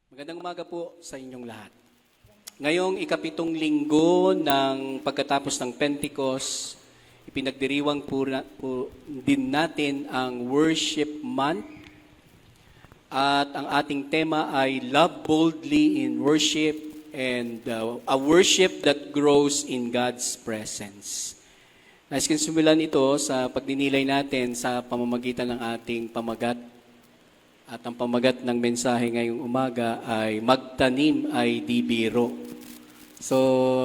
Magandang umaga po sa inyong lahat. Ngayong ikapitong linggo ng pagkatapos ng Pentecost, ipinagdiriwang po din natin ang Worship Month. At ang ating tema ay Love Boldly in Worship and a worship that grows in God's presence. Nais kong simulan ito sa pagdinilay natin sa pamamagitan ng ating pamagat. At ang pamagat ng mensahe ngayong umaga ay magtanim ay di biro. So,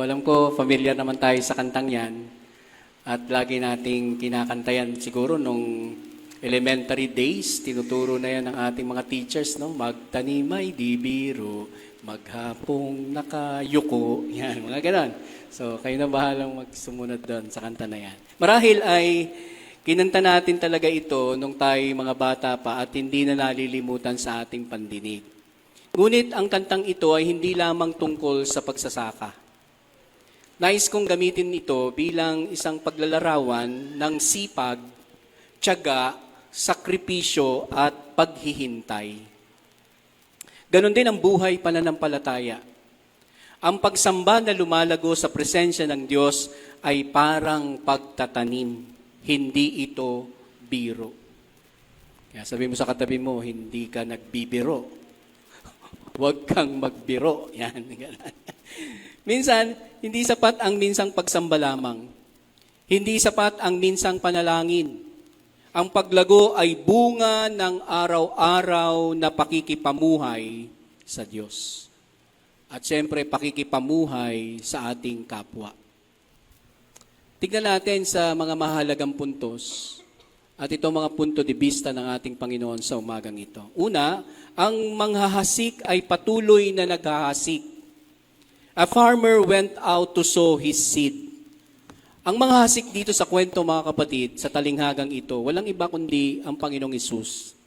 alam ko, familiar naman tayo sa kantang yan. At lagi nating kinakantayan siguro nung elementary days, tinuturo na yan ng ating mga teachers, no? Magtanim ay di biro, maghapong nakayuko. Yan, mga ganon. So, kayo na bahalang magsumunod doon sa kanta na yan. Marahil ay kinanta natin talaga ito nung tayo mga bata pa at hindi na nalilimutan sa ating pandinig. Ngunit ang kantang ito ay hindi lamang tungkol sa pagsasaka. Nais kong gamitin ito bilang isang paglalarawan ng sipag, tiyaga, sakripisyo at paghihintay. Ganon din ang buhay pananampalataya. Ang pagsamba na lumalago sa presensya ng Diyos ay parang pagtatanim. Hindi ito biro. Kaya sabi mo sa katabi mo, hindi ka nagbibiro. Huwag kang magbiro. Yan. Minsan, hindi sapat ang minsang pagsamba lamang. Hindi sapat ang minsang panalangin. Ang paglago ay bunga ng araw-araw na pakikipamuhay sa Diyos. At siyempre, pakikipamuhay sa ating kapwa. Tignan natin sa mga mahalagang puntos at ito mga punto de vista ng ating Panginoon sa umagang ito. Una, ang manghahasik ay patuloy na naghahasik. A farmer went out to sow his seed. Ang manghahasik dito sa kwento mga kapatid, sa talinghagang ito, walang iba kundi ang Panginoong Hesus.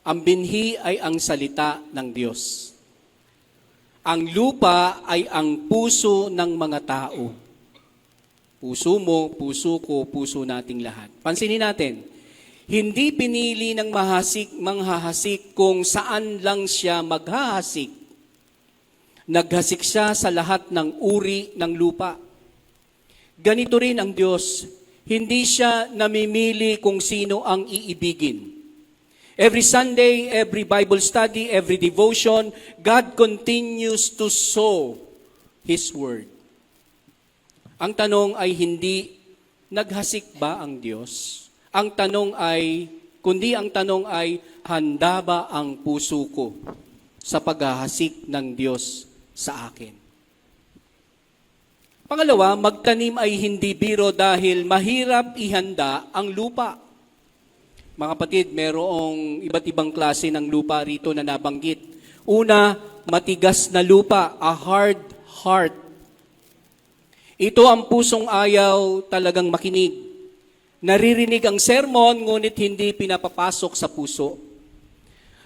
Ang binhi ay ang salita ng Diyos. Ang lupa ay ang puso ng mga tao. Puso mo, puso ko, puso nating lahat. Pansinin natin, hindi pinili ng manghahasik kung saan lang siya maghahasik. Naghasik siya sa lahat ng uri ng lupa. Ganito rin ang Diyos, hindi siya namimili kung sino ang iibigin. Every Sunday, every Bible study, every devotion, God continues to sow His Word. Ang tanong ay hindi, naghasik ba ang Diyos? Ang tanong ay, kundi ang tanong ay, handa ba ang puso ko sa paghahasik ng Diyos sa akin? Pangalawa, magtanim ay hindi biro dahil mahirap ihanda ang lupa. Mga kapatid, merong iba't ibang klase ng lupa rito na nabanggit. Una, matigas na lupa, a hard heart. Ito ang pusong ayaw talagang makinig. Naririnig ang sermon, ngunit hindi pinapapasok sa puso.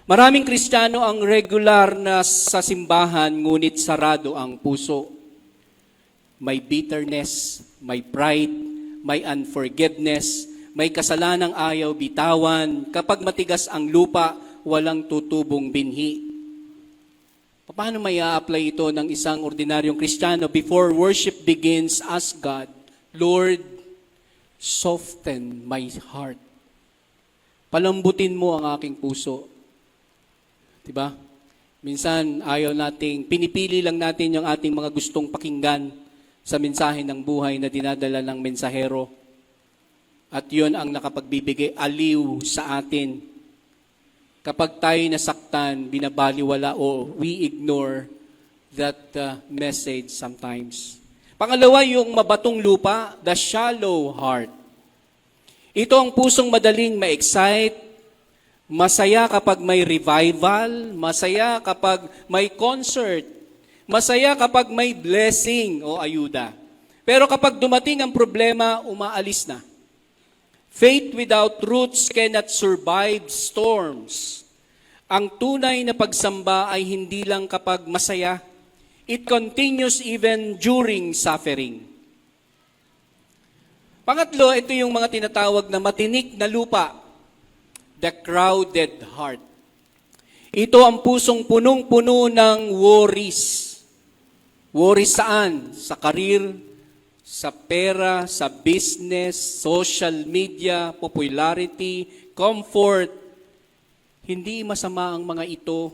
Maraming Kristiyano ang regular na sa simbahan, ngunit sarado ang puso. May bitterness, may pride, may unforgiveness, may kasalanang ayaw bitawan. Kapag matigas ang lupa, walang tutubong binhi. Paano may a-apply ito ng isang ordinaryong Kristiyano? Before worship begins, ask God, Lord, soften my heart. Palambutin mo ang aking puso. Diba? Minsan, ayaw nating, pinipili lang natin yung ating mga gustong pakinggan sa mensahe ng buhay na dinadala ng mensahero. At yun ang nakapagbibigay aliw sa atin. Kapag tayo nasaktan, binabaliwala o we ignore that message sometimes. Pangalawa, yung mabatong lupa, the shallow heart. Ito ang pusong madaling ma-excite, masaya kapag may revival, masaya kapag may concert, masaya kapag may blessing o ayuda. Pero kapag dumating ang problema, umaalis na. Faith without roots cannot survive storms. Ang tunay na pagsamba ay hindi lang kapag masaya. It continues even during suffering. Pangatlo, ito yung mga tinatawag na matinik na lupa. The crowded heart. Ito ang pusong punong-puno ng worries. Worries saan? Sa karir, sa pera, sa business, social media, popularity, comfort. Hindi masama ang mga ito.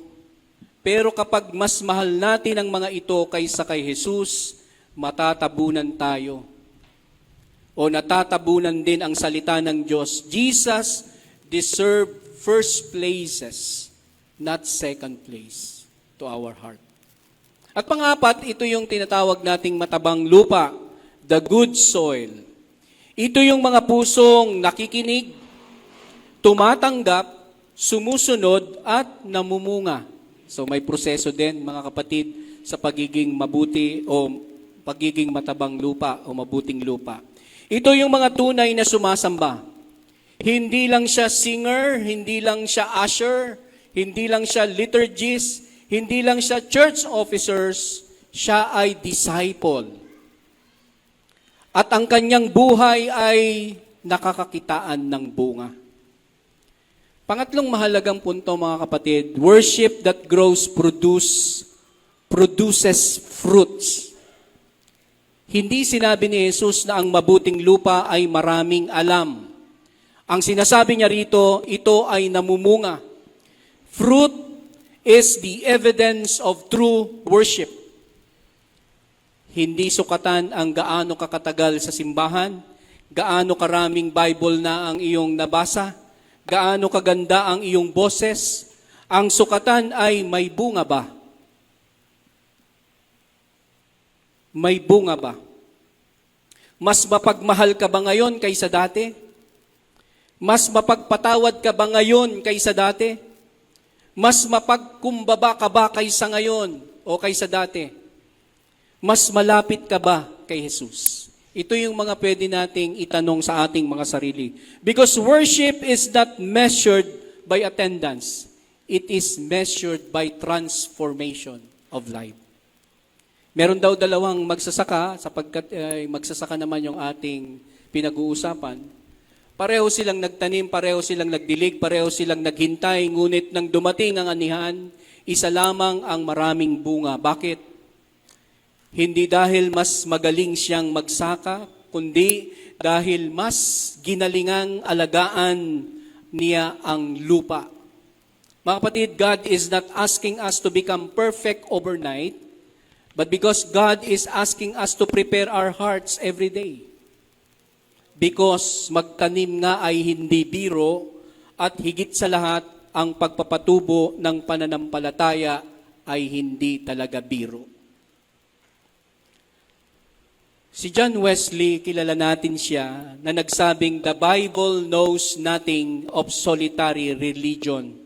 Pero kapag mas mahal natin ang mga ito kaysa kay Jesus, matatabunan tayo. O natatabunan din ang salita ng Diyos. Jesus deserved first places, not second place to our heart. At pangapat, ito yung tinatawag nating matabang lupa, the good soil. Ito yung mga pusong nakikinig, tumatanggap, sumusunod, at namumunga. So may proseso din, mga kapatid, sa pagiging mabuti o pagiging matabang lupa o mabuting lupa. Ito yung mga tunay na sumasamba. Hindi lang siya singer, hindi lang siya usher, hindi lang siya liturgist, hindi lang siya church officers, siya ay disciple. At ang kanyang buhay ay nakakakitaan ng bunga. Pangatlong mahalagang punto, mga kapatid, worship that grows produces fruits. Hindi sinabi ni Jesus na ang mabuting lupa ay maraming alam. Ang sinasabi niya rito, ito ay namumunga. Fruit is the evidence of true worship. Hindi sukatan ang gaano kakatagal sa simbahan, gaano karaming Bible na ang iyong nabasa, gaano kaganda ang iyong boses. Ang sukatan ay may bunga ba? May bunga ba? Mas mapagmahal ka ba ngayon kaysa dati? Mas mapagpatawad ka ba ngayon kaysa dati? Mas mapagkumbaba ka ba kaysa ngayon o kaysa dati? Mas malapit ka ba kay Jesus? Ito yung mga pwede nating itanong sa ating mga sarili. Because worship is not measured by attendance. It is measured by transformation of life. Meron daw dalawang magsasaka, sapagkat magsasaka naman yung ating pinag-uusapan. Pareho silang nagtanim, pareho silang nagdilig, pareho silang naghintay, ngunit nang dumating ang anihan, isa lamang ang maraming bunga. Bakit? Hindi dahil mas magaling siyang magsaka, kundi dahil mas ginalingang alagaan niya ang lupa. Mga kapatid, God is not asking us to become perfect overnight, but because God is asking us to prepare our hearts every day. Because magtanim nga ay hindi biro at higit sa lahat, ang pagpapatubo ng pananampalataya ay hindi talaga biro. Si John Wesley, kilala natin siya, na nagsabing, "The Bible knows nothing of solitary religion."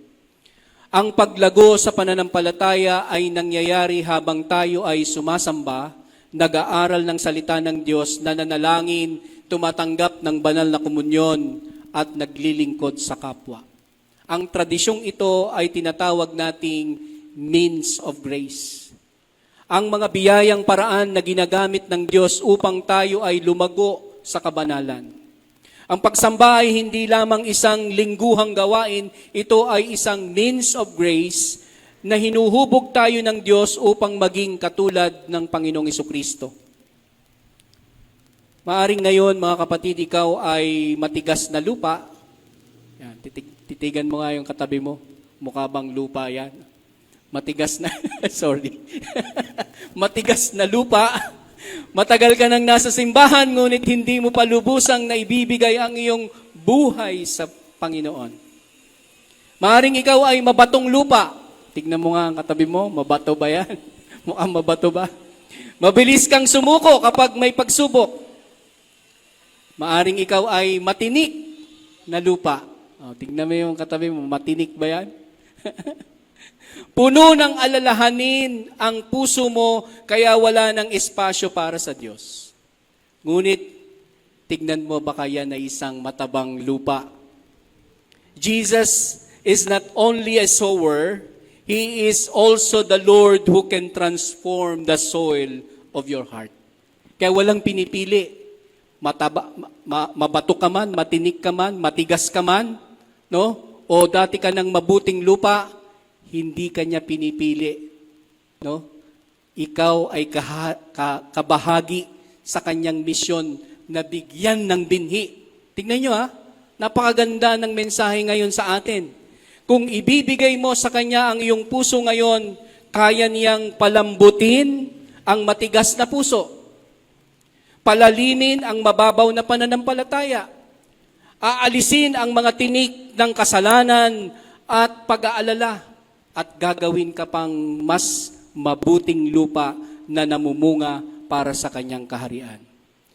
Ang paglago sa pananampalataya ay nangyayari habang tayo ay sumasamba, nag-aaral ng salita ng Diyos, nananalangin, tumatanggap ng banal na komunyon, at naglilingkod sa kapwa. Ang tradisyong ito ay tinatawag nating means of grace. Ang mga biyayang paraan na ginagamit ng Diyos upang tayo ay lumago sa kabanalan. Ang pagsamba ay hindi lamang isang lingguhang gawain, ito ay isang means of grace na hinuhubog tayo ng Diyos upang maging katulad ng Panginoong Jesucristo. Maaring ngayon, mga kapatid, ikaw ay matigas na lupa. Yan, titigan mo nga yung katabi mo. Mukha bang lupa yan? Matigas na, sorry. Matigas na lupa. Matagal ka nang nasa simbahan, ngunit hindi mo pa lubusang naibibigay ang iyong buhay sa Panginoon. Maaring ikaw ay mabatong lupa. Tignan mo nga ang katabi mo, mabato ba yan? Mukhang mabato ba? Mabilis kang sumuko kapag may pagsubok. Maaring ikaw ay matinik na lupa. Tignan mo yung katabi mo, matinik ba yan? Puno ng alalahanin ang puso mo, kaya wala ng espasyo para sa Diyos. Ngunit, tignan mo baka yan ay isang matabang lupa. Jesus is not only a sower, He is also the Lord who can transform the soil of your heart. Kaya walang pinipili. Mabato ka man, matinik ka man, matigas ka man, no? O dati ka ng mabuting lupa, hindi ka niya pinipili. No? Ikaw ay kabahagi sa kanyang misyon na bigyan ng binhi. Tingnan nyo napakaganda ng mensahe ngayon sa atin. Kung ibibigay mo sa kanya ang iyong puso ngayon, kaya niyang palambutin ang matigas na puso. Palalimin ang mababaw na pananampalataya. Aalisin ang mga tinik ng kasalanan at pag-aalala. At gagawin ka pang mas mabuting lupa na namumunga para sa kanyang kaharian.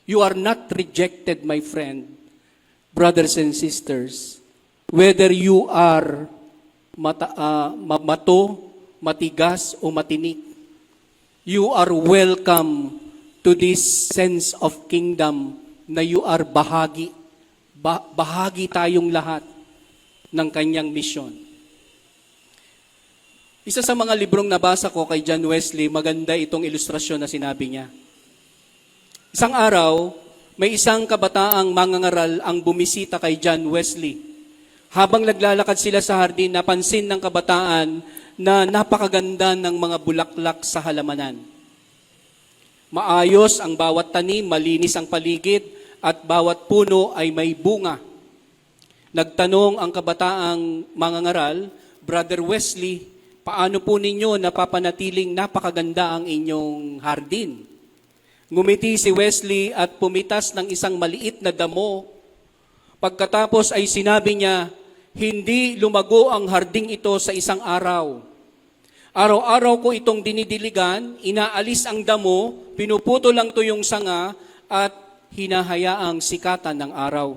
You are not rejected, my friend, brothers and sisters, whether you are matigas o matinik. You are welcome to this sense of kingdom na you are bahagi. Bahagi tayong lahat ng kanyang misyon. Isa sa mga librong nabasa ko kay John Wesley, maganda itong ilustrasyon na sinabi niya. Isang araw, may isang kabataang mangangaral ang bumisita kay John Wesley. Habang naglalakad sila sa hardin, napansin ng kabataan na napakaganda ng mga bulaklak sa halamanan. Maayos ang bawat tanim, malinis ang paligid, at bawat puno ay may bunga. Nagtanong ang kabataang mangangaral, Brother Wesley, paano po ninyo napapanatiling napakaganda ang inyong hardin? Ngumiti si Wesley at pumitas ng isang maliit na damo. Pagkatapos ay sinabi niya, hindi lumago ang harding ito sa isang araw. Araw-araw ko itong dinidiligan, inaalis ang damo, pinuputo lang to yung sanga at hinahayaang sikatan ng araw.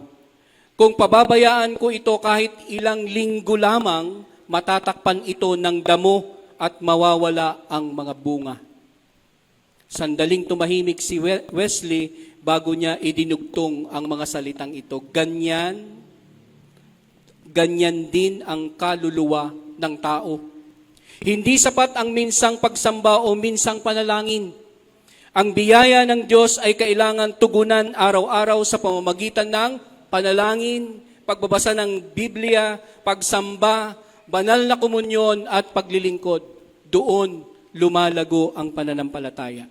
Kung pababayaan ko ito kahit ilang linggo lamang, matatakpan ito ng damo at mawawala ang mga bunga. Sandaling tumahimik si Wesley bago niya idinugtong ang mga salitang ito. Ganyan din ang kaluluwa ng tao. Hindi sapat ang minsang pagsamba o minsang panalangin. Ang biyaya ng Diyos ay kailangan tugunan araw-araw sa pamamagitan ng panalangin, pagbabasa ng Biblia, pagsamba, banal na komunyon at paglilingkod. Doon lumalago ang pananampalataya.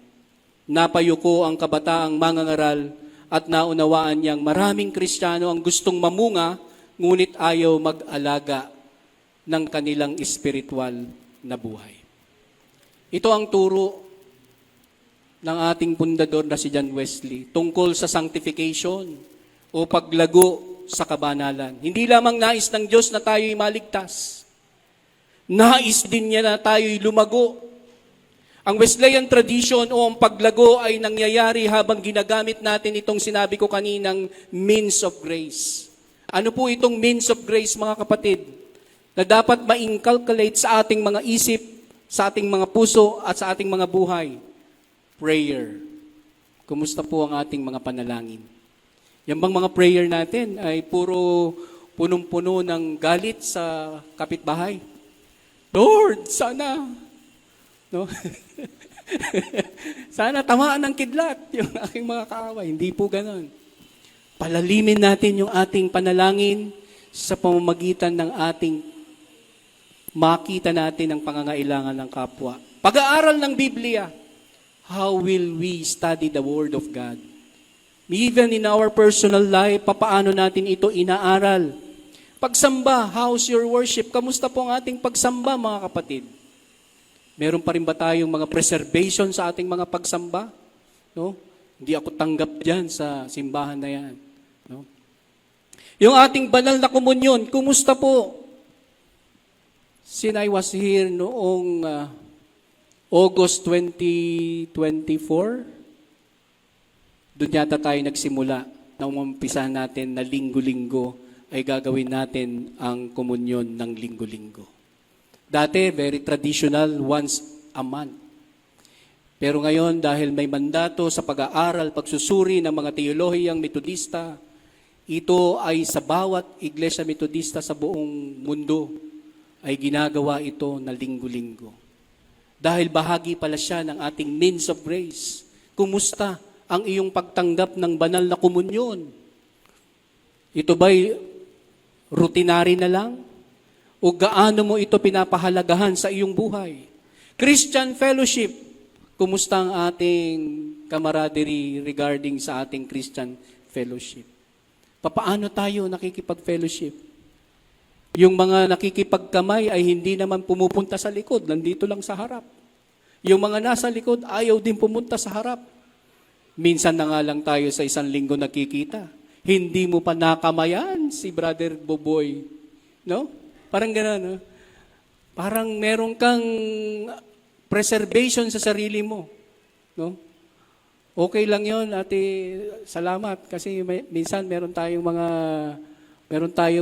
Napayuko ang kabataang mangangaral at naunawaan niyang maraming Kristiyano ang gustong mamunga ngunit ayaw mag-alaga ng kanilang espiritual na buhay. Ito ang turo ng ating pundador na si John Wesley tungkol sa sanctification o paglago sa kabanalan. Hindi lamang nais ng Diyos na tayo'y maligtas. Nais din niya na tayo'y lumago. Ang Wesleyan tradition o ang paglago ay nangyayari habang ginagamit natin itong sinabi ko kaninang means of grace. Ano po itong means of grace, mga kapatid? Na dapat ma-inculcate sa ating mga isip, sa ating mga puso, at sa ating mga buhay. Prayer. Kumusta po ang ating mga panalangin? Yan bang mga prayer natin ay puro punong-puno ng galit sa kapitbahay? Lord, sana, no? Sana tamaan ng kidlat yung aking mga kaaway. Hindi po ganon. Palalimin natin yung ating panalangin sa pamamagitan ng ating makita natin ang pangangailangan ng kapwa. Pag-aaral ng Biblia, how will we study the Word of God? Even in our personal life, papaano natin ito inaaral? Pagsamba, how's your worship? Kamusta po ang ating pagsamba, mga kapatid? Meron pa rin ba tayong mga preservation sa ating mga pagsamba? No? Hindi ako tanggap dyan sa simbahan na yan. No? Yung ating banal na komunyon, kumusta po? Since I was here noong August 2024, doon yata tayo nagsimula na umumpisahan natin na linggo-linggo ay gagawin natin ang komunyon ng linggo-linggo. Dati, very traditional, once a month. Pero ngayon, dahil may mandato sa pag-aaral, pagsusuri ng mga teolohiyang metodista, ito ay sa bawat iglesia metodista sa buong mundo ay ginagawa ito na linggo-linggo. Dahil bahagi pala siya ng ating means of grace. Kumusta ang iyong pagtanggap ng banal na komunyon? Ito ba'y rutinary na lang? O gaano mo ito pinapahalagahan sa iyong buhay? Christian fellowship, kumusta ang ating camaraderie regarding sa ating Christian fellowship? Papaano tayo nakikipag-fellowship? Yung mga nakikipagkamay ay hindi naman pumupunta sa likod, nandito lang sa harap. Yung mga nasa likod, ayaw din pumunta sa harap. Minsan na nga lang tayo sa isang linggo nakikita. Hindi mo pa nakamayan si Brother Boboy. No? Parang gano'n, no? Parang meron kang preservation sa sarili mo. No? Okay lang yon, ate. Salamat. Kasi minsan meron tayong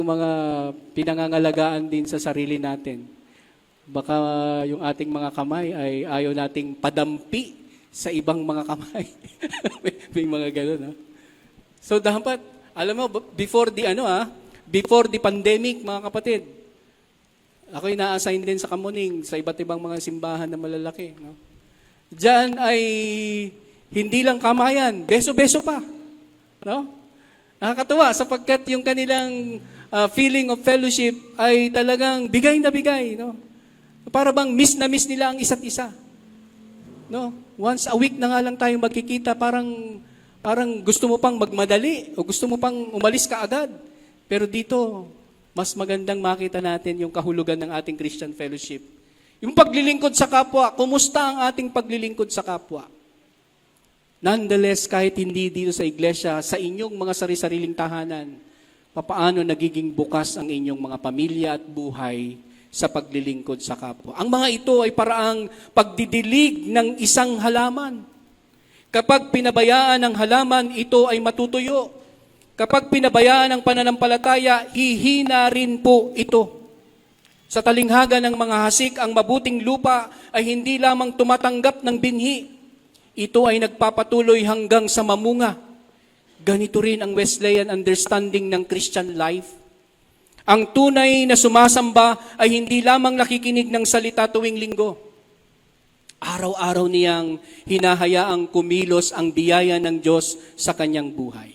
mga pinangangalagaan din sa sarili natin. Baka yung ating mga kamay ay ayaw nating padampi sa ibang mga kamay. may mga gano'n, no? So dapat, alam mo, before the pandemic, mga kapatid, ako'y na-assign din sa Kamuning, sa iba't ibang mga simbahan na malalaki. No? Diyan ay hindi lang kamayan, beso-beso pa. No? Nakakatuwa sapagkat yung kanilang feeling of fellowship ay talagang bigay na bigay. No? Para bang miss na miss nila ang isa't isa. No? Once a week na nga lang tayong magkikita, parang gusto mo pang magmadali o gusto mo pang umalis ka agad. Pero dito, mas magandang makita natin yung kahulugan ng ating Christian fellowship. Yung paglilingkod sa kapwa, kumusta ang ating paglilingkod sa kapwa? Nonetheless, kahit hindi dito sa iglesia, sa inyong mga sari-sariling tahanan, papaano nagiging bukas ang inyong mga pamilya at buhay sa paglilingkod sa kapwa. Ang mga ito ay paraang pagdidilig ng isang halaman. Kapag pinabayaan ang halaman, ito ay matutuyo. Kapag pinabayaan ang pananampalataya, hihina rin po ito. Sa talinghaga ng mga hasik, ang mabuting lupa ay hindi lamang tumatanggap ng binhi. Ito ay nagpapatuloy hanggang sa mamunga. Ganito rin ang Wesleyan understanding ng Christian life. Ang tunay na sumasamba ay hindi lamang nakikinig ng salita tuwing linggo. Araw-araw niyang hinahayaang kumilos ang biyaya ng Diyos sa kanyang buhay.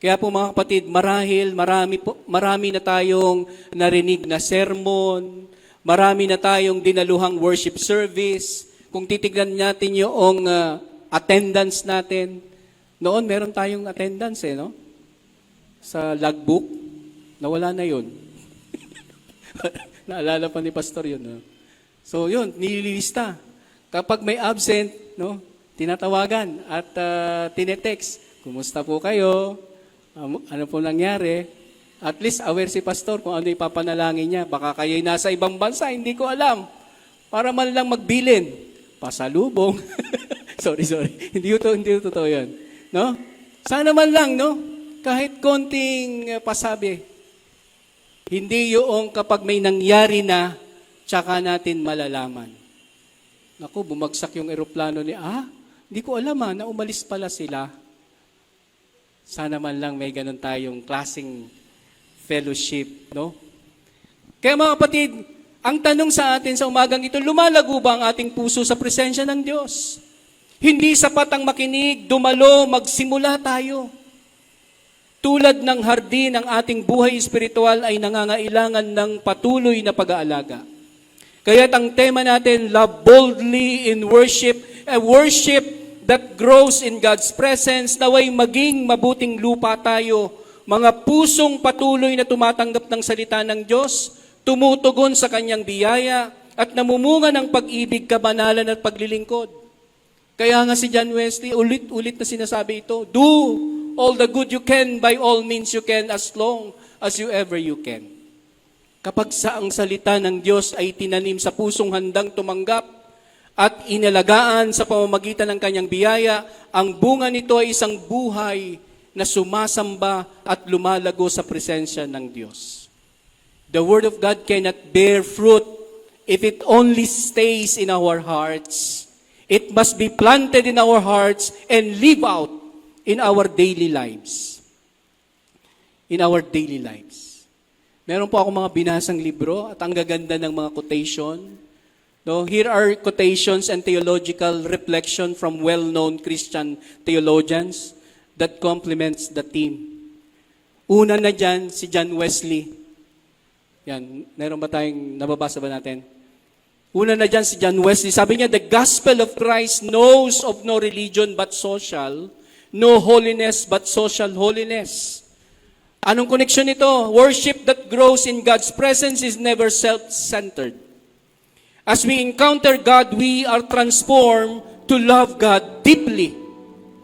Kaya po mga kapatid, marami na tayong narinig na sermon, marami na tayong dinaluhang worship service. Kung titignan natin yung attendance natin, noon meron tayong attendance no? Sa logbook. Nawala na yun. Naalala pa ni Pastor yun. No? So yun, nililista. Kapag may absent, no, tinatawagan at tinetext, kumusta po kayo? Ano po nangyari? At least aware si Pastor kung ano ipapanalangin niya. Baka kayo'y nasa ibang bansa, hindi ko alam. Para man lang magbilin. Pasalubong. sorry. Hindi totoo yun. No? Sana man lang, no? Kahit konting pasabi. Hindi yung kapag may nangyari na, tsaka natin malalaman. Naku, bumagsak yung eroplano hindi ko alam na umalis pala sila. Sana man lang may ganun tayong klaseng fellowship, no? Kaya mga kapatid, ang tanong sa atin sa umagang ito, lumalago ba ang ating puso sa presensya ng Diyos? Hindi sapat ang makinig, dumalo, magsimula tayo. Tulad ng hardin, ang ating buhay espiritual ay nangangailangan ng patuloy na pag-aalaga. Kaya't ang tema natin, love boldly in worship, a worship that grows in God's presence, naway maging mabuting lupa tayo, mga pusong patuloy na tumatanggap ng salita ng Diyos, tumutugon sa kanyang biyaya, at namumunga ng pag-ibig, kabanalan at paglilingkod. Kaya nga si John Wesley, ulit-ulit na sinasabi ito, do all the good you can, by all means you can, as long as you ever you can. Kapag sa ang salita ng Diyos ay tinanim sa pusong handang tumanggap at inalagaan sa pamamagitan ng kanyang biyaya, ang bunga nito ay isang buhay na sumasamba at lumalago sa presensya ng Diyos. The Word of God cannot bear fruit if it only stays in our hearts. It must be planted in our hearts and live out in our daily lives. In our daily lives. Meron po ako mga binasang libro at ang gaganda ng mga quotation. No, here are quotations and theological reflection from well-known Christian theologians that complements the theme. Una na dyan, si John Wesley. Yan, meron ba tayong, nababasa ba natin? Una na dyan si John Wesley, sabi niya, the gospel of Christ knows of no religion but social, no holiness but social holiness. Anong connection nito? Worship that grows in God's presence is never self-centered. As we encounter God, we are transformed to love God deeply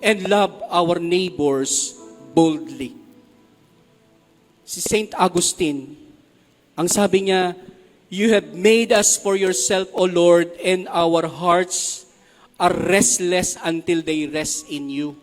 and love our neighbors boldly. Si Saint Augustine, ang sabi niya, you have made us for yourself, O Lord, and our hearts are restless until they rest in you.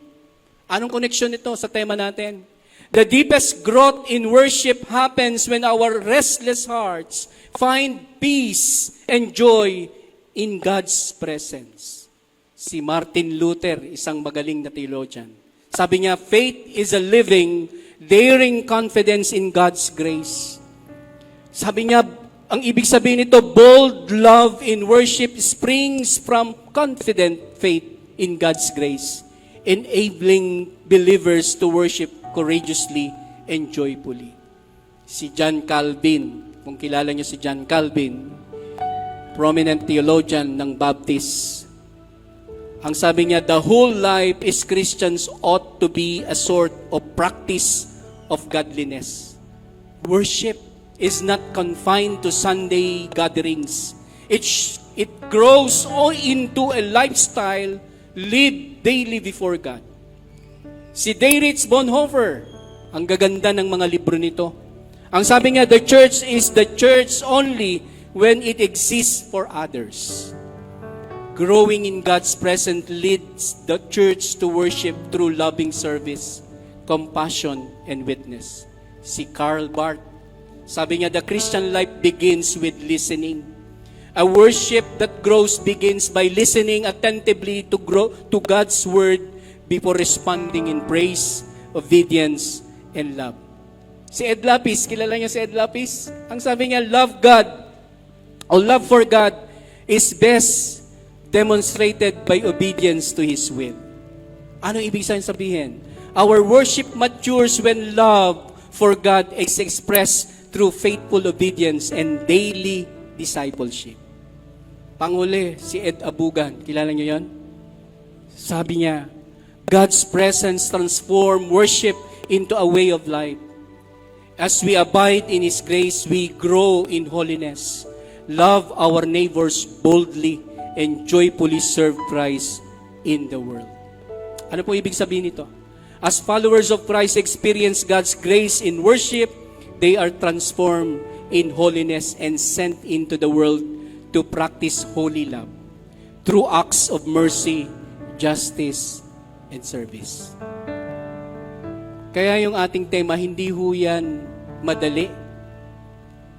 Anong connection nito sa tema natin? The deepest growth in worship happens when our restless hearts find peace and joy in God's presence. Si Martin Luther, isang magaling na theologian, sabi niya, faith is a living, daring confidence in God's grace. Sabi niya, ang ibig sabihin nito, bold love in worship springs from confident faith in God's grace, enabling believers to worship courageously and joyfully. Si John Calvin, kung kilala niyo si John Calvin, prominent theologian ng Baptist, ang sabi niya, the whole life is Christians ought to be a sort of practice of godliness. Worship is not confined to Sunday gatherings. It grows all into a lifestyle lived daily before God. Si Dietrich Bonhoeffer, ang gaganda ng mga libro nito. Ang sabi niya, the church is the church only when it exists for others. Growing in God's presence leads the church to worship through loving service, compassion, and witness. Si Karl Barth, sabi niya, the Christian life begins with listening. A worship that grows begins by listening attentively to God's word before responding in praise, obedience, and love. Si Ed Lapis, kilala niyo si Ed Lapis? Ang sabi niya, love God, or love for God, is best demonstrated by obedience to His will. Ano ibig sabihin? Our worship matures when love for God is expressed through faithful obedience and daily discipleship. Panguli, si Ed Abugan, kilala niyo yon? Sabi niya, God's presence transforms worship into a way of life. As we abide in His grace, we grow in holiness, love our neighbors boldly, and joyfully serve Christ in the world. Ano po ibig sabihin nito? As followers of Christ experience God's grace in worship, they are transformed in holiness and sent into the world to practice holy love through acts of mercy, justice, and service. Kaya yung ating tema, hindi ho yan madali.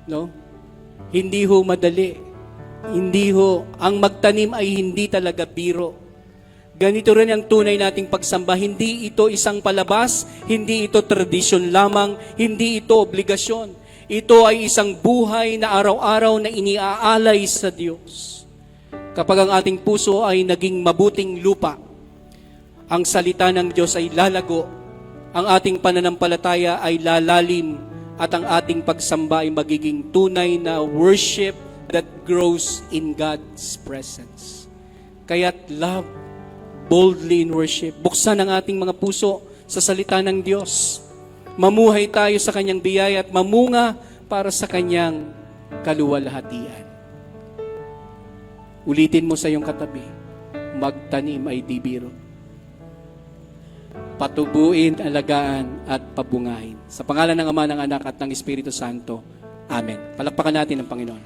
No? Hindi ho madali. Hindi ho. Ang magtanim ay hindi talaga biro. Ganito rin ang tunay nating pagsamba. Hindi ito isang palabas, hindi ito tradisyon lamang, hindi ito obligasyon. Ito ay isang buhay na araw-araw na iniaalay sa Diyos. Kapag ang ating puso ay naging mabuting lupa, ang salita ng Diyos ay lalago, ang ating pananampalataya ay lalalim, at ang ating pagsamba ay magiging tunay na worship that grows in God's presence. Kaya't love boldly in worship. Buksan ang ating mga puso sa salita ng Diyos. Mamuhay tayo sa Kanyang biyaya at mamunga para sa Kanyang kaluwalhatian. Ulitin mo sa iyong katabi, magtanim ay di biro. Patubuin, alagaan at pabungahin. Sa pangalan ng Ama, ng Anak at ng Espiritu Santo. Amen. Palakpakan natin ang Panginoon.